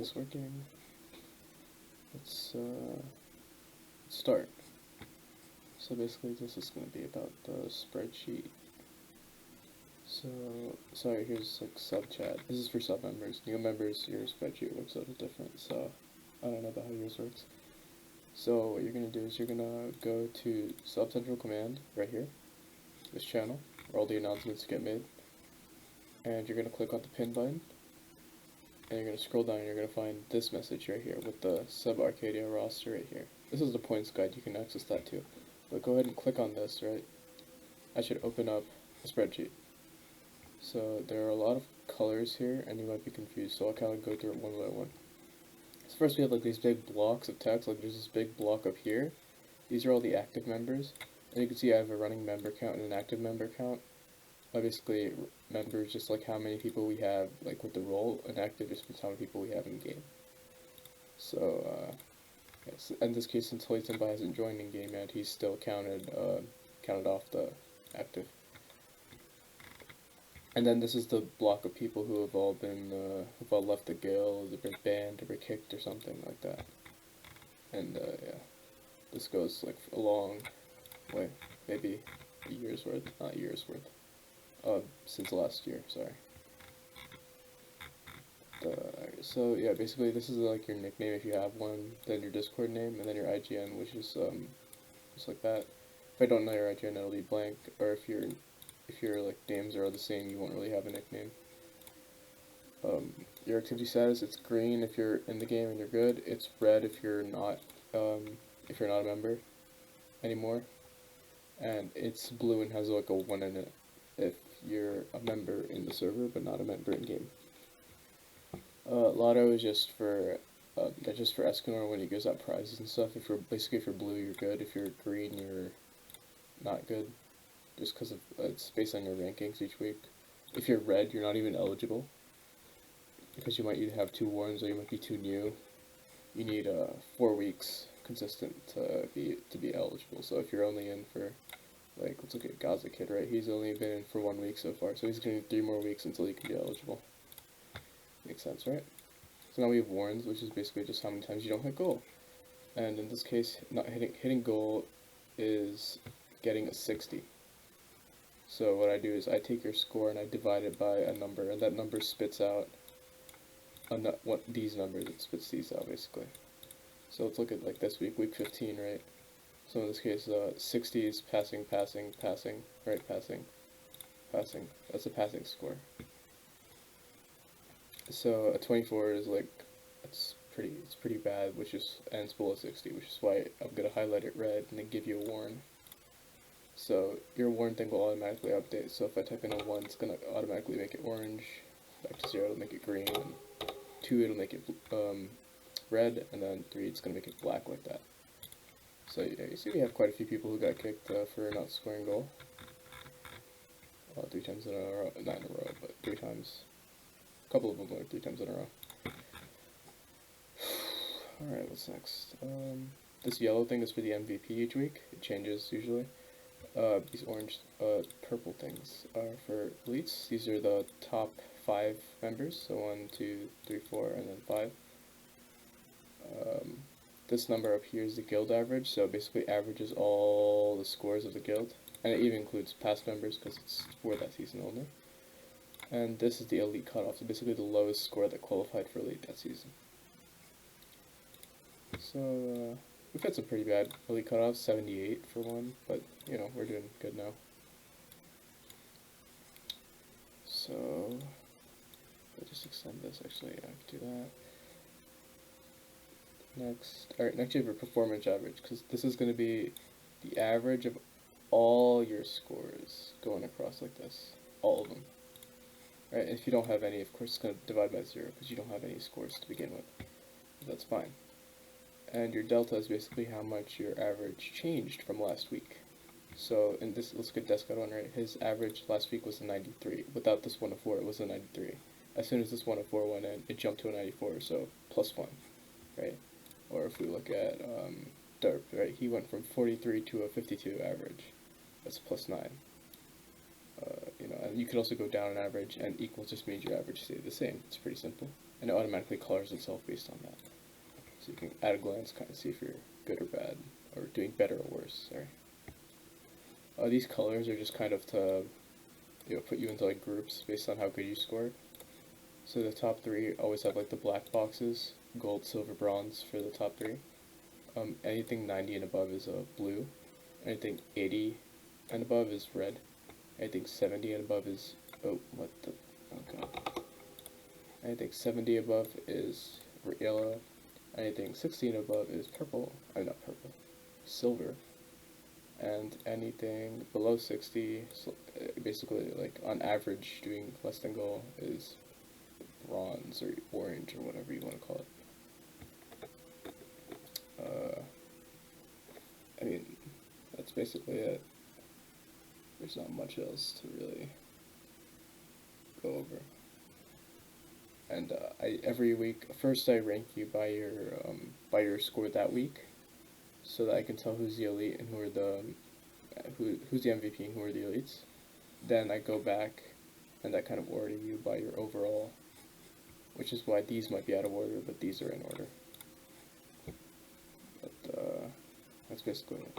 this working? Let's start. So basically this is going to be about the spreadsheet. So, sorry, here's like sub chat. This is for sub members. New members, your spreadsheet looks a little different, so I don't know about how yours works. So what you're going to do is you're going to go to sub central command right here, this channel, where all the announcements get made. And you're going to click on the pin button, and you're going to scroll down and you're going to find this message right here with the Sub Arcadia roster right here. This is the points guide, you can access that too. But go ahead and click on this, right? I should open up a spreadsheet. So there are a lot of colors here and you might be confused, so I'll kind of go through it one by one. So first we have like these big blocks of text, like there's this big block up here. These are all the active members. And you can see I have a running member count and an active member count. Basically, members just like how many people we have like with the role, and active just means how many people we have in game. So yes, in this case, since Hoisenbai hasn't joined in game yet, he's still counted off the active. And then this is the block of people who have all been who've all left the guild, or been banned, or been kicked, or something like that. And yeah, this goes like a long way, maybe a year's worth, not years worth. Since last year, sorry. So yeah, basically this is like your nickname if you have one, then your Discord name, and then your IGN, which is just like that. If I don't know your IGN, it'll be blank, or if your like names are the same, you won't really have a nickname. Your activity status, it's green if you're in the game and you're good. It's red if you're not a member anymore, and it's blue and has like a 1 in it if you're a member in the server but not a member in game. Lotto is just for Escanor when he gives out prizes and stuff. If you're blue, you're good. If you're green, you're not good. Just because of it's based on your rankings each week. If you're red, you're not even eligible because you might either have 2 warns or you might be too new. You need 4 weeks consistent to be eligible. So if you're only in for, like, let's look at Gaza Kid, right? He's only been in for 1 week so far, so he's going to need 3 more weeks until he can be eligible. Makes sense, right? So now we have warns, which is basically just how many times you don't hit goal. And in this case, not hitting goal is getting a 60. So what I do is I take your score and I divide it by a number, and that number spits out these numbers. It spits these out basically. So let's look at like this week 15, right? So in this case, 60 is passing, right, passing. That's a passing score. So a 24 is like, it's pretty bad, ends below 60, which is why I'm gonna highlight it red and then give you a warn. So your warn thing will automatically update. So if I type in a 1, it's gonna automatically make it orange. Back to 0, it'll make it green. 2, it'll make it red, and then 3, it's gonna make it black like that. So yeah, you see we have quite a few people who got kicked for not scoring goal. 3 times in a row, not in a row, but 3 times. A couple of them like 3 times in a row. Alright, what's next? This yellow thing is for the MVP each week. It changes usually. These orange, purple things are for elites. These are the top 5 members, so 1, 2, 3, 4, and then 5. This number up here is the guild average, so basically averages all the scores of the guild, and it even includes past members because it's for that season only. And this is the elite cutoff, so basically the lowest score that qualified for elite that season. So we've had some pretty bad elite cutoffs, 78 for one, but you know, we're doing good now. So I'll just extend this, actually, yeah, I can do that. Next, alright, next you have your performance average, because this is going to be the average of all your scores going across like this, all of them. Right, if you don't have any, of course it's going to divide by 0, because you don't have any scores to begin with. That's fine. And your delta is basically how much your average changed from last week. So in this, let's get Descott on, right? His average last week was a 93. Without this 104, it was a 93. As soon as this 104 went in, it jumped to a 94, so +1, right? Or if we look at Derp, right? He went from 43 to a 52 average. That's +9. You know, and you could also go down an average, and equals just means your average stayed the same. It's pretty simple. and it automatically colors itself based on that. So you can at a glance kind of see if you're good or bad, or doing better or worse. Sorry. These colors are just kind of to put you into like groups based on how good you scored. So the top three always have like the black boxes, gold, silver, bronze for the top three. Anything 90 and above is blue. Anything 80 and above is red. Anything 70 and above is oh god. Anything 70 above is yellow. Anything 60 and above is purple. I'm not purple, silver. And anything below 60, so basically like on average doing less than goal, is bronze or orange or whatever you want to call it. I mean, that's basically it. There's not much else to really go over. And every week, first I rank you by your score that week, so that I can tell who's the elite and who's the MVP and who are the elites. Then I go back and I kind of order you by your overall, which is why these might be out of order, but these are in order. But that's basically it.